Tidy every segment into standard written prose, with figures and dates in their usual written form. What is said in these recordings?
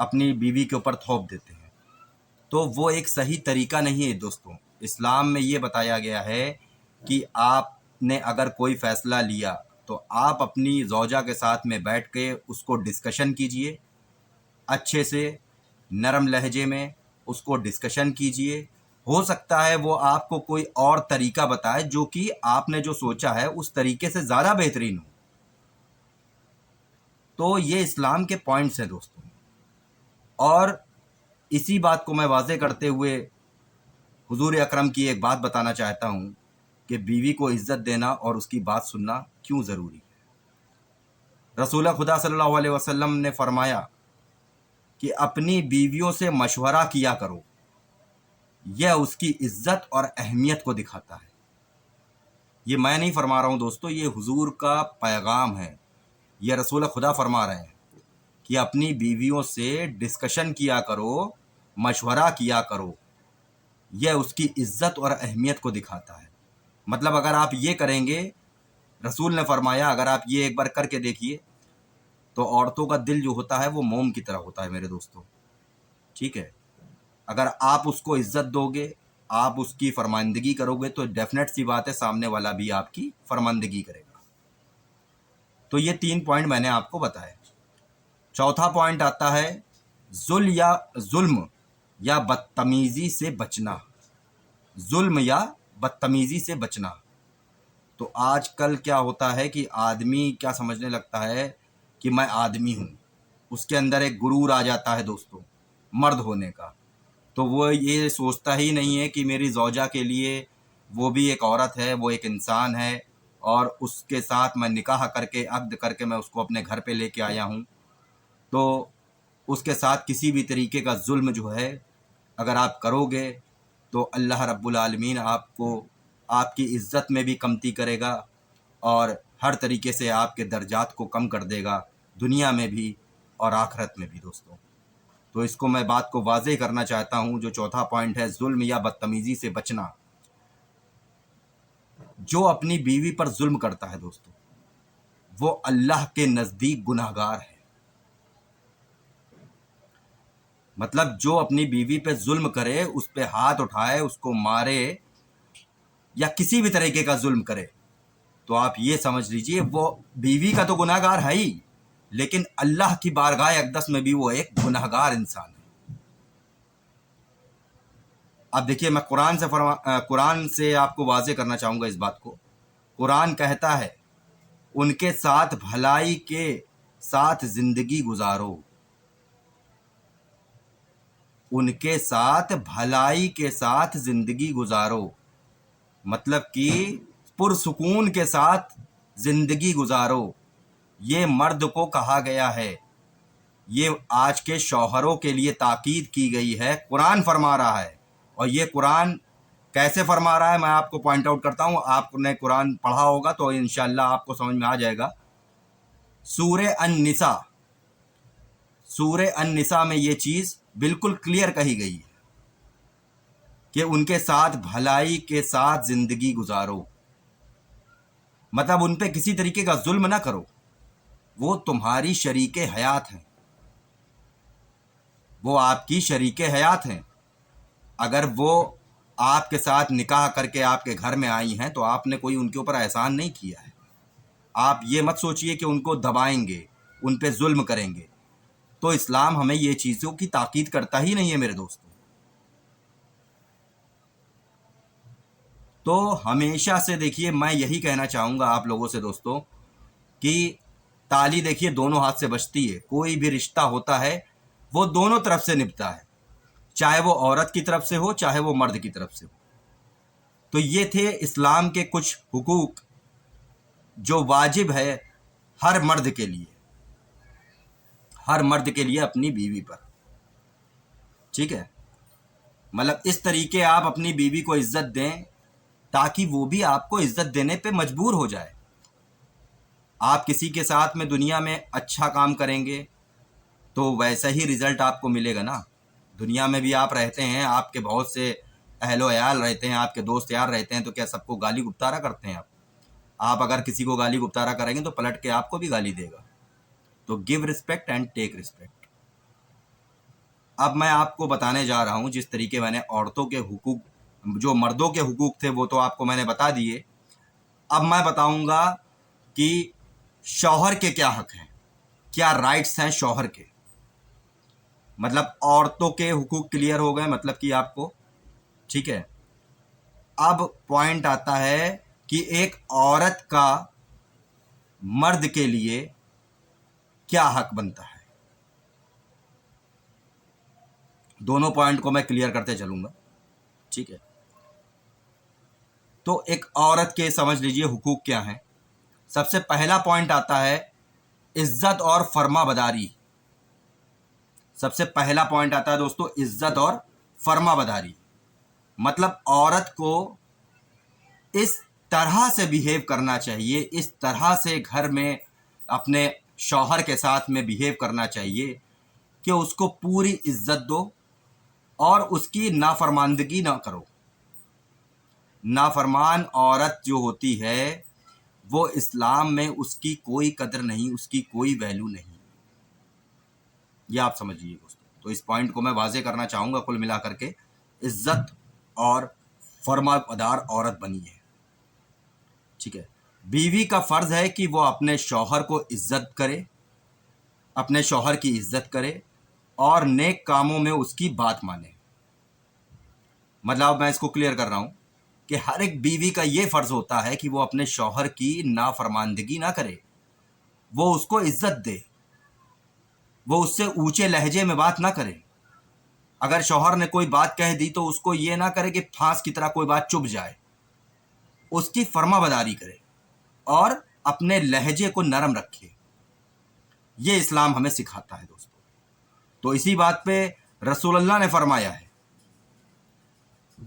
اپنی بیوی کے اوپر تھوپ دیتے ہیں، تو وہ ایک صحیح طریقہ نہیں ہے دوستوں۔ اسلام میں یہ بتایا گیا ہے کہ آپ نے اگر کوئی فیصلہ لیا تو آپ اپنی زوجہ کے ساتھ میں بیٹھ کے اس کو ڈسکشن کیجئے، اچھے سے نرم لہجے میں اس کو ڈسکشن کیجئے۔ ہو سکتا ہے وہ آپ کو کوئی اور طریقہ بتائے جو کہ آپ نے جو سوچا ہے اس طریقے سے زیادہ بہترین ہو۔ تو یہ اسلام کے پوائنٹس ہیں دوستوں، اور اسی بات کو میں واضح کرتے ہوئے حضور اکرم کی ایک بات بتانا چاہتا ہوں کہ بیوی کو عزت دینا اور اس کی بات سننا کیوں ضروری ہے۔ رسول خدا صلی اللہ علیہ وسلم نے فرمایا کہ اپنی بیویوں سے مشورہ کیا کرو، یہ اس کی عزت اور اہمیت کو دکھاتا ہے۔ یہ میں نہیں فرما رہا ہوں دوستو، یہ حضور کا پیغام ہے، یہ رسول خدا فرما رہے ہیں کہ اپنی بیویوں سے ڈسکشن کیا کرو، مشورہ کیا کرو، یہ اس کی عزت اور اہمیت کو دکھاتا ہے۔ مطلب اگر آپ یہ کریں گے، رسول نے فرمایا اگر آپ یہ ایک بار کر کے دیکھیے تو عورتوں کا دل جو ہوتا ہے وہ موم کی طرح ہوتا ہے میرے دوستوں، ٹھیک ہے۔ اگر آپ اس کو عزت دو گے، آپ اس کی فرماندگی کرو گے تو ڈیفینیٹ سی بات ہے سامنے والا بھی آپ کی فرماندگی کرے گا۔ تو یہ 3 پوائنٹ میں نے آپ کو بتائے۔ چوتھا پوائنٹ آتا ہے ظلم یا بدتمیزی سے بچنا۔ ظلم یا بدتمیزی سے بچنا۔ تو آج کل کیا ہوتا ہے کہ آدمی کیا سمجھنے لگتا ہے کہ میں آدمی ہوں، اس کے اندر ایک غرور آ جاتا ہے دوستوں مرد ہونے کا، تو وہ یہ سوچتا ہی نہیں ہے کہ میری زوجہ کے لیے وہ بھی ایک عورت ہے، وہ ایک انسان ہے، اور اس کے ساتھ میں نکاح کر کے عقد کر کے میں اس کو اپنے گھر پہ لے کے آیا ہوں، تو اس کے ساتھ کسی بھی طریقے کا ظلم جو ہے اگر آپ کرو گے تو اللہ رب العالمین آپ کو آپ کی عزت میں بھی کمتی کرے گا اور ہر طریقے سے آپ کے درجات کو کم کر دے گا، دنیا میں بھی اور آخرت میں بھی دوستوں۔ تو اس کو میں بات کو واضح کرنا چاہتا ہوں، جو چوتھا پوائنٹ ہے ظلم یا بدتمیزی سے بچنا۔ جو اپنی بیوی پر ظلم کرتا ہے دوستوں وہ اللہ کے نزدیک گناہ گار ہے۔ مطلب جو اپنی بیوی پہ ظلم کرے، اس پہ ہاتھ اٹھائے، اس کو مارے یا کسی بھی طریقے کا ظلم کرے، تو آپ یہ سمجھ لیجئے وہ بیوی کا تو گناہ گار ہے ہی، لیکن اللہ کی بارگاہ اقدس میں بھی وہ ایک گناہ گار انسان ہے۔ اب دیکھیے میں قرآن سے آپ کو واضح کرنا چاہوں گا اس بات کو۔ قرآن کہتا ہے ان کے ساتھ بھلائی کے ساتھ زندگی گزارو، ان کے ساتھ بھلائی کے ساتھ زندگی گزارو، مطلب کہ پرسکون کے ساتھ زندگی گزارو۔ یہ مرد کو کہا گیا ہے، یہ آج کے شوہروں کے لیے تاکید کی گئی ہے، قرآن فرما رہا ہے۔ اور یہ قرآن کیسے فرما رہا ہے میں آپ کو پوائنٹ آؤٹ کرتا ہوں، آپ نے قرآن پڑھا ہوگا تو انشاءاللہ آپ کو سمجھ میں آ جائے گا۔ سورہ النساء میں یہ چیز بالکل کلیئر کہی گئی ہے کہ ان کے ساتھ بھلائی کے ساتھ زندگی گزارو، مطلب ان پہ کسی طریقے کا ظلم نہ کرو، وہ تمہاری شریک حیات ہیں، وہ آپ کی شریک حیات ہیں۔ اگر وہ آپ کے ساتھ نکاح کر کے آپ کے گھر میں آئی ہیں تو آپ نے کوئی ان کے اوپر احسان نہیں کیا ہے۔ آپ یہ مت سوچئے کہ ان کو دبائیں گے، ان پہ ظلم کریں گے، تو اسلام ہمیں یہ چیزوں کی تاکید کرتا ہی نہیں ہے میرے دوستوں۔ تو ہمیشہ سے دیکھیے میں یہی کہنا چاہوں گا آپ لوگوں سے دوستوں کہ تالی دیکھیے دونوں ہاتھ سے بجتی ہے، کوئی بھی رشتہ ہوتا ہے وہ دونوں طرف سے نبھتا ہے، چاہے وہ عورت کی طرف سے ہو چاہے وہ مرد کی طرف سے ہو۔ تو یہ تھے اسلام کے کچھ حقوق جو واجب ہے ہر مرد کے لیے، ہر مرد کے لیے اپنی بیوی پر، ٹھیک ہے۔ مطلب اس طریقے آپ اپنی بیوی کو عزت دیں تاکہ وہ بھی آپ کو عزت دینے پہ مجبور ہو جائے۔ آپ کسی کے ساتھ میں دنیا میں اچھا کام کریں گے تو ویسا ہی رزلٹ آپ کو ملے گا نا۔ دنیا میں بھی آپ رہتے ہیں، آپ کے بہت سے اہل و عیال رہتے ہیں، آپ کے دوست یار رہتے ہیں، تو کیا سب کو گالی گپتارا کرتے ہیں آپ اگر کسی کو گالی گپتارا کریں گے تو پلٹ کے آپ کو بھی گالی دے گا۔ تو give respect and take respect. اب میں آپ کو بتانے جا رہا ہوں جس طریقے میں نے عورتوں کے حقوق، جو مردوں کے حقوق تھے وہ تو آپ کو میں نے بتا دیے، اب میں بتاؤں گا کہ شوہر کے کیا حق ہیں، کیا رائٹس ہیں شوہر کے. مطلب عورتوں کے حقوق کلیئر ہو گئے مطلب کہ آپ کو، ٹھیک ہے. اب پوائنٹ آتا ہے کہ ایک عورت کا مرد کے لیے کیا حق بنتا ہے. دونوں پوائنٹ کو میں کلیئر کرتے چلوں گا، ٹھیک ہے. تو ایک عورت کے سمجھ لیجئے حقوق کیا ہیں. سب سے پہلا پوائنٹ آتا ہے عزت اور فرما بداری. سب سے پہلا پوائنٹ آتا ہے دوستو عزت اور فرما بداری. مطلب عورت کو اس طرح سے بیہیو کرنا چاہیے، اس طرح سے گھر میں اپنے شوہر کے ساتھ میں بیہیو کرنا چاہیے کہ اس کو پوری عزت دو اور اس کی نافرماندگی نہ کرو. نافرمان عورت جو ہوتی ہے وہ اسلام میں اس کی کوئی قدر نہیں، اس کی کوئی ویلیو نہیں. یہ آپ سمجھیے دوستو. تو اس پوائنٹ کو میں واضح کرنا چاہوں گا. کل ملا کر کے عزت اور فرما بدار عورت بنی ہے، ٹھیک ہے. بیوی کا فرض ہے کہ وہ اپنے شوہر کو عزت کرے، اپنے شوہر کی عزت کرے اور نیک کاموں میں اس کی بات مانے. مطلب میں اس کو کلیئر کر رہا ہوں کہ ہر ایک بیوی کا یہ فرض ہوتا ہے کہ وہ اپنے شوہر کی نافرماندگی نہ کرے، وہ اس کو عزت دے، وہ اس سے اونچے لہجے میں بات نہ کرے. اگر شوہر نے کوئی بات کہہ دی تو اس کو یہ نہ کرے کہ پھانس کی طرح کوئی بات چپ جائے، اس کی فرما بداری کرے اور اپنے لہجے کو نرم رکھے. یہ اسلام ہمیں سکھاتا ہے دوستو. تو اسی بات پہ رسول اللہ نے فرمایا ہے.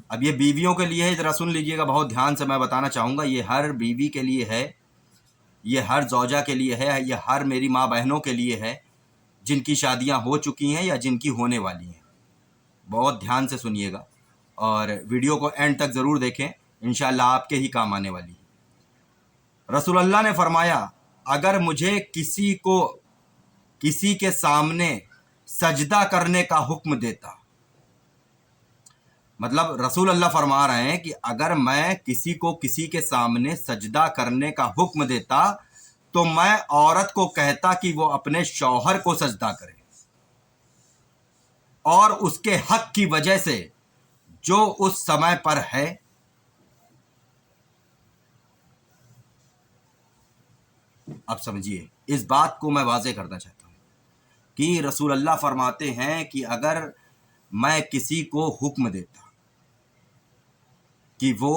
اب یہ بیویوں کے لیے ہے، ذرا سن لیجئے گا بہت دھیان سے. میں بتانا چاہوں گا یہ ہر بیوی کے لیے ہے، یہ ہر زوجہ کے لیے ہے، یہ ہر میری ماں بہنوں کے لیے ہے جن کی شادیاں ہو چکی ہیں یا جن کی ہونے والی ہیں. بہت دھیان سے سنیے گا اور ویڈیو کو اینڈ تک ضرور دیکھیں، انشاءاللہ آپ کے ہی کام آنے والی ہے. رسول اللہ نے فرمایا اگر مجھے کسی کے سامنے سجدہ کرنے کا حکم دیتا، مطلب رسول اللہ فرما رہے ہیں کہ اگر میں کسی کے سامنے سجدہ کرنے کا حکم دیتا تو میں عورت کو کہتا کہ وہ اپنے شوہر کو سجدہ کرے، اور اس کے حق کی وجہ سے جو اس سمے پر ہے. اب سمجھیے اس بات کو میں واضح کرنا چاہتا ہوں کہ رسول اللہ فرماتے ہیں کہ اگر میں کسی کو حکم دیتا کہ وہ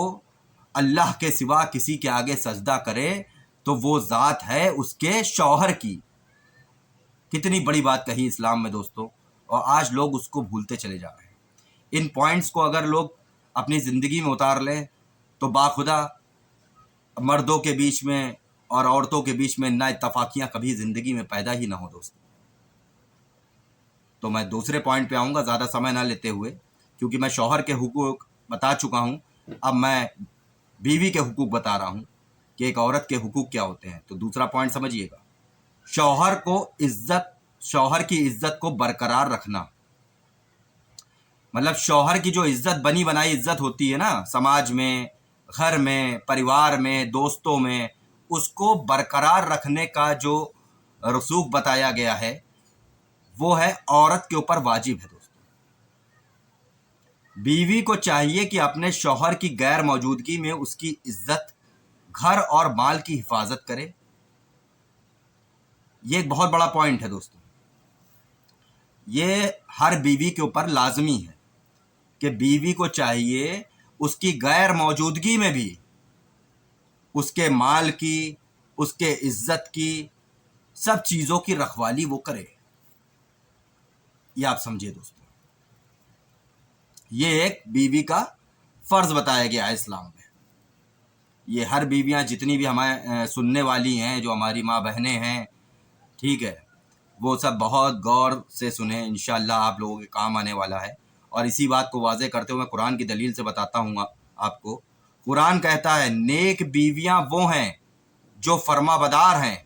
اللہ کے سوا کسی کے آگے سجدہ کرے تو وہ ذات ہے اس کے شوہر کی. کتنی بڑی بات کہی اسلام میں دوستو، اور آج لوگ اس کو بھولتے چلے جا رہے ہیں. ان پوائنٹس کو اگر لوگ اپنی زندگی میں اتار لیں تو باخدا مردوں کے بیچ میں اور عورتوں کے بیچ میں نا اتفاقیاں کبھی زندگی میں پیدا ہی نہ ہو دوستو. تو میں دوسرے پوائنٹ پہ آؤں گا زیادہ سمے نہ لیتے ہوئے، کیونکہ میں شوہر کے حقوق بتا چکا ہوں. اب میں بیوی کے حقوق بتا رہا ہوں کہ ایک عورت کے حقوق کیا ہوتے ہیں. تو دوسرا پوائنٹ سمجھیے گا، شوہر کی عزت کو برقرار رکھنا. مطلب شوہر کی جو عزت بنی بنائی عزت ہوتی ہے نا سماج میں، گھر میں، پریوار میں، دوستوں میں، اس کو برقرار رکھنے کا جو رسوخ بتایا گیا ہے وہ ہے عورت کے اوپر واجب ہے دوستو. بیوی کو چاہیے کہ اپنے شوہر کی غیر موجودگی میں اس کی عزت، گھر اور مال کی حفاظت کرے. یہ ایک بہت بڑا پوائنٹ ہے دوستو. یہ ہر بیوی کے اوپر لازمی ہے کہ بیوی کو چاہیے اس کی غیر موجودگی میں بھی اس کے مال کی، اس کے عزت کی، سب چیزوں کی رکھوالی وہ کرے. یہ آپ سمجھیے دوستو، یہ ایک بیوی کا فرض بتایا گیا ہے اسلام میں. یہ ہر بیویاں جتنی بھی ہمیں سننے والی ہیں، جو ہماری ماں بہنیں ہیں، ٹھیک ہے، وہ سب بہت غور سے سنیں، انشاءاللہ آپ لوگوں کے کام آنے والا ہے. اور اسی بات کو واضح کرتے ہوئے میں قرآن کی دلیل سے بتاتا ہوں آپ کو. قرآن کہتا ہے نیک بیویاں وہ ہیں جو فرما بدار ہیں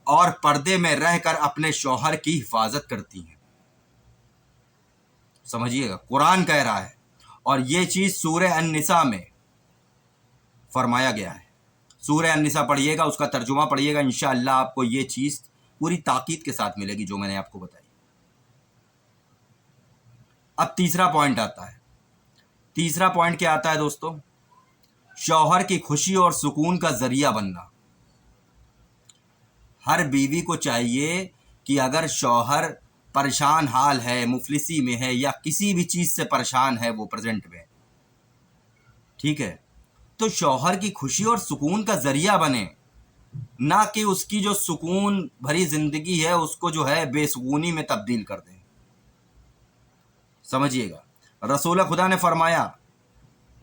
اور پردے میں رہ کر اپنے شوہر کی حفاظت کرتی ہیں. سمجھیے گا، قرآن کہہ رہا ہے، اور یہ چیز سورہ النساء میں فرمایا گیا ہے۔ سورہ النساء پڑھیے گا، اس کا ترجمہ پڑھیے گا، انشاءاللہ آپ کو یہ چیز پوری تاکید کے ساتھ ملے گی جو میں نے آپ کو بتائی۔ اب تیسرا پوائنٹ آتا ہے۔ تیسرا پوائنٹ کیا آتا ہے دوستو؟ شوہر کی خوشی اور سکون کا ذریعہ بننا۔ ہر بیوی کو چاہیے کہ اگر شوہر پریشان حال ہے، مفلسی میں ہے، یا کسی بھی چیز سے پریشان ہے وہ پریزنٹ میں، ٹھیک ہے، تو شوہر کی خوشی اور سکون کا ذریعہ بنے، نہ کہ اس کی جو سکون بھری زندگی ہے اس کو جو ہے بے سکونی میں تبدیل کر دیں۔ سمجھیے گا، رسول خدا نے فرمایا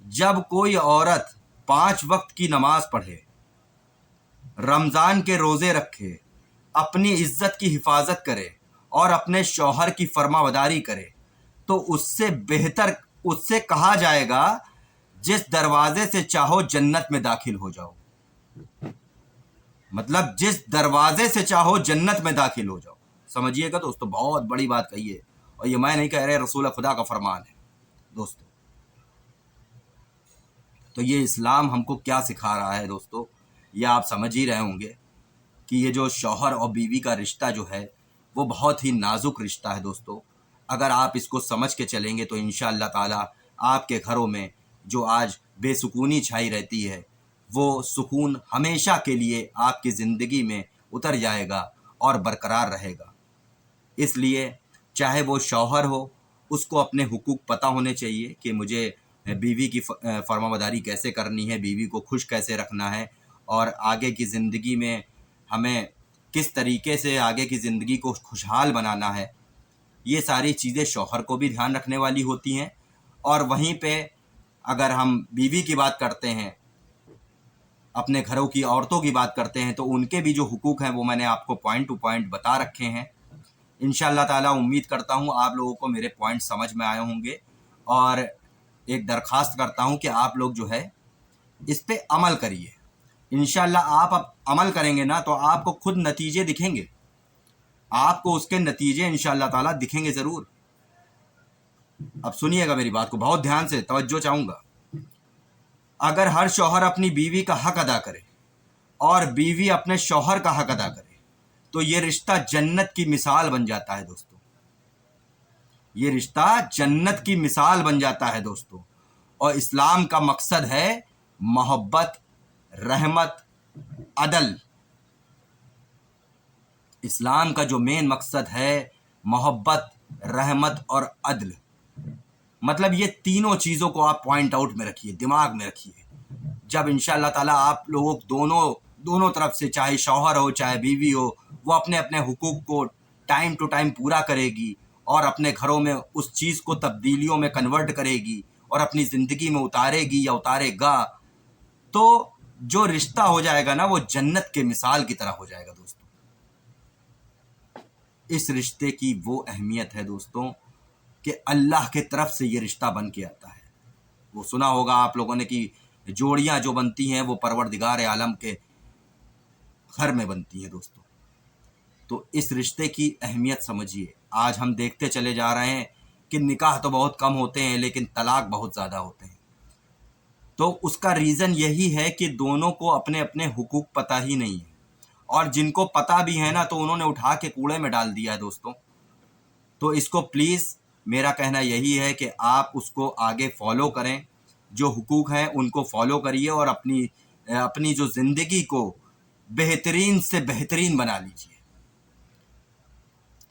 جب کوئی عورت 5 وقت کی نماز پڑھے، رمضان کے روزے رکھے، اپنی عزت کی حفاظت کرے اور اپنے شوہر کی فرمانبرداری کرے، تو اس سے بہتر اس سے کہا جائے گا جس دروازے سے چاہو جنت میں داخل ہو جاؤ۔ مطلب جس دروازے سے چاہو جنت میں داخل ہو جاؤ۔ سمجھیے گا دوستو، بہت بڑی بات کہی ہے، اور یہ میں نہیں کہہ رہے، رسول خدا کا فرمان ہے دوستو۔ تو یہ اسلام ہم کو کیا سکھا رہا ہے دوستو؟ یہ آپ سمجھ ہی رہے ہوں گے کہ یہ جو شوہر اور بیوی کا رشتہ جو ہے وہ بہت ہی نازک رشتہ ہے دوستو۔ اگر آپ اس کو سمجھ کے چلیں گے تو انشاءاللہ تعالی آپ کے گھروں میں جو آج بے سکونی چھائی رہتی ہے وہ سکون ہمیشہ کے لیے آپ کی زندگی میں اتر جائے گا اور برقرار رہے گا۔ اس لیے چاہے وہ شوہر ہو، اس کو اپنے حقوق پتہ ہونے چاہیے کہ مجھے بیوی کی فرمانبرداری کیسے کرنی ہے، بیوی کو خوش کیسے رکھنا ہے، اور آگے کی زندگی میں ہمیں کس طریقے سے آگے کی زندگی کو خوشحال بنانا ہے۔ یہ ساری چیزیں شوہر کو بھی دھیان رکھنے والی ہوتی ہیں۔ اور وہیں پہ اگر ہم بیوی کی بات کرتے ہیں، اپنے گھروں کی عورتوں کی بات کرتے ہیں، تو ان کے بھی جو حقوق ہیں وہ میں نے آپ کو پوائنٹ ٹو پوائنٹ بتا رکھے ہیں۔ انشاءاللہ تعالیٰ امید کرتا ہوں آپ لوگوں کو میرے پوائنٹ سمجھ میں آئے ہوں گے، اور ایک درخواست کرتا ہوں کہ آپ لوگ جو ہے اس پہ عمل کریے۔ انشاءاللہ آپ اب عمل کریں گے نا تو آپ کو خود نتیجے دکھیں گے، آپ کو اس کے نتیجے انشاءاللہ تعالیٰ دکھیں گے ضرور۔ اب سنیے گا میری بات کو بہت دھیان سے، توجہ چاہوں گا۔ اگر ہر شوہر اپنی بیوی کا حق ادا کرے اور بیوی اپنے شوہر کا حق ادا کرے تو یہ رشتہ جنت کی مثال بن جاتا ہے دوستو۔ یہ رشتہ جنت کی مثال بن جاتا ہے دوستو۔ اور اسلام کا مقصد ہے محبت، رحمت، عدل۔ اسلام کا جو مین مقصد ہے محبت، رحمت اور عدل۔ مطلب یہ تینوں چیزوں کو آپ پوائنٹ آؤٹ میں رکھیے، دماغ میں رکھیے۔ جب انشاءاللہ تعالیٰ آپ لوگوں دونوں طرف سے، چاہے شوہر ہو چاہے بیوی ہو، وہ اپنے اپنے حقوق کو ٹائم ٹو ٹائم پورا کرے گی اور اپنے گھروں میں اس چیز کو تبدیلیوں میں کنورٹ کرے گی اور اپنی زندگی میں اتارے گی یا اتارے گا، تو جو رشتہ ہو جائے گا نا وہ جنت کے مثال کی طرح ہو جائے گا دوستوں۔ اس رشتے کی وہ اہمیت ہے دوستوں کہ اللہ کے طرف سے یہ رشتہ بن کے آتا ہے۔ وہ سنا ہوگا آپ لوگوں نے کہ جوڑیاں جو بنتی ہیں وہ پروردگار عالم کے گھر میں بنتی ہیں دوستوں۔ تو اس رشتے کی اہمیت سمجھیے۔ آج ہم دیکھتے چلے جا رہے ہیں کہ نکاح تو بہت کم ہوتے ہیں لیکن طلاق بہت زیادہ ہوتے ہیں۔ تو اس کا ریزن یہی ہے کہ دونوں کو اپنے اپنے حقوق پتہ ہی نہیں ہے، اور جن کو پتہ بھی ہے نا تو انہوں نے اٹھا کے کوڑے میں ڈال دیا ہے دوستوں۔ تو اس کو پلیز، میرا کہنا یہی ہے کہ آپ اس کو آگے فالو کریں، جو حقوق ہیں ان کو فالو کریے، اور اپنی جو زندگی کو بہترین سے بہترین بنا لیجیے۔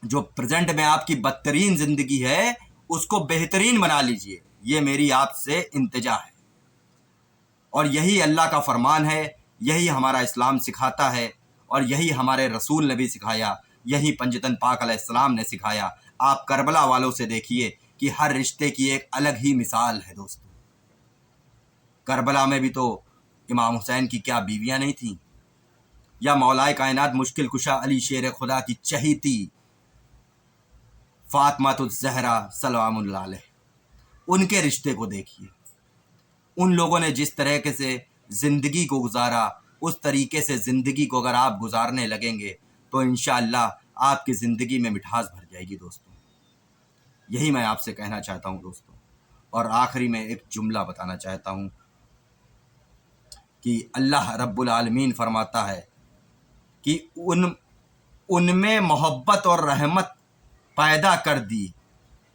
جو پریزنٹ میں آپ کی بدترین زندگی ہے اس کو بہترین بنا لیجیے، یہ میری آپ سے التجا ہے۔ اور یہی اللہ کا فرمان ہے، یہی ہمارا اسلام سکھاتا ہے، اور یہی ہمارے رسول نے بھی سکھایا، یہی پنجتن پاک علیہ السلام نے سکھایا۔ آپ کربلا والوں سے دیکھیے کہ ہر رشتے کی ایک الگ ہی مثال ہے دوستو۔ کربلا میں بھی تو امام حسین کی کیا بیویاں نہیں تھیں؟ یا مولا کائنات مشکل کشا علی شیر خدا کی چہیتی فاطمہ الزہرا سلام اللہ علیہ، ان کے رشتے کو دیکھیے۔ ان لوگوں نے جس طریقے سے زندگی کو گزارا، اس طریقے سے زندگی کو اگر آپ گزارنے لگیں گے تو انشاءاللہ آپ کی زندگی میں مٹھاس بھر جائے گی دوستوں۔ یہی میں آپ سے کہنا چاہتا ہوں دوستوں. اور آخری میں ایک جملہ بتانا چاہتا ہوں کہ اللہ رب العالمین فرماتا ہے کہ ان میں محبت اور رحمت پیدا کر دی،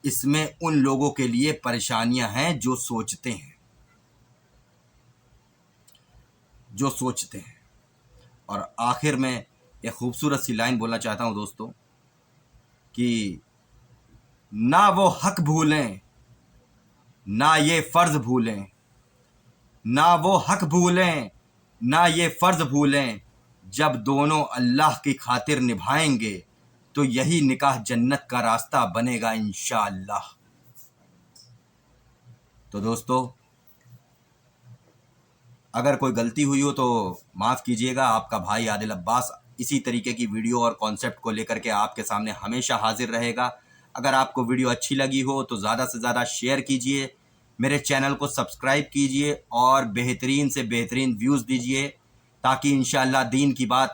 اس میں ان لوگوں کے لیے پریشانیاں ہیں جو سوچتے ہیں. اور آخر میں ایک خوبصورت سی لائن بولنا چاہتا ہوں دوستوں کہ نہ وہ حق بھولیں نہ یہ فرض بھولیں، نہ وہ حق بھولیں نہ یہ فرض بھولیں، جب دونوں اللہ کی خاطر نبھائیں گے تو یہی نکاح جنت کا راستہ بنے گا انشاءاللہ. تو دوستو اگر کوئی غلطی ہوئی ہو تو معاف کیجیے گا. آپ کا بھائی عادل عباس اسی طریقے کی ویڈیو اور کانسیپٹ کو لے کر کے آپ کے سامنے ہمیشہ حاضر رہے گا. اگر آپ کو ویڈیو اچھی لگی ہو تو زیادہ سے زیادہ شیئر کیجیے، میرے چینل کو سبسکرائب کیجیے اور بہترین سے بہترین ویوز دیجیے تاکہ انشاءاللہ دین کی بات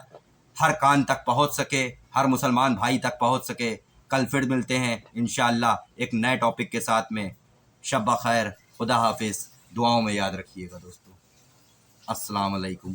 ہر کان تک پہنچ سکے، ہر مسلمان بھائی تک پہنچ سکے. کل پھر ملتے ہیں انشاءاللہ ایک نئے ٹاپک کے ساتھ میں. شب بخیر، خدا حافظ، دعاؤں میں یاد رکھیے گا دوستو. السلام علیکم.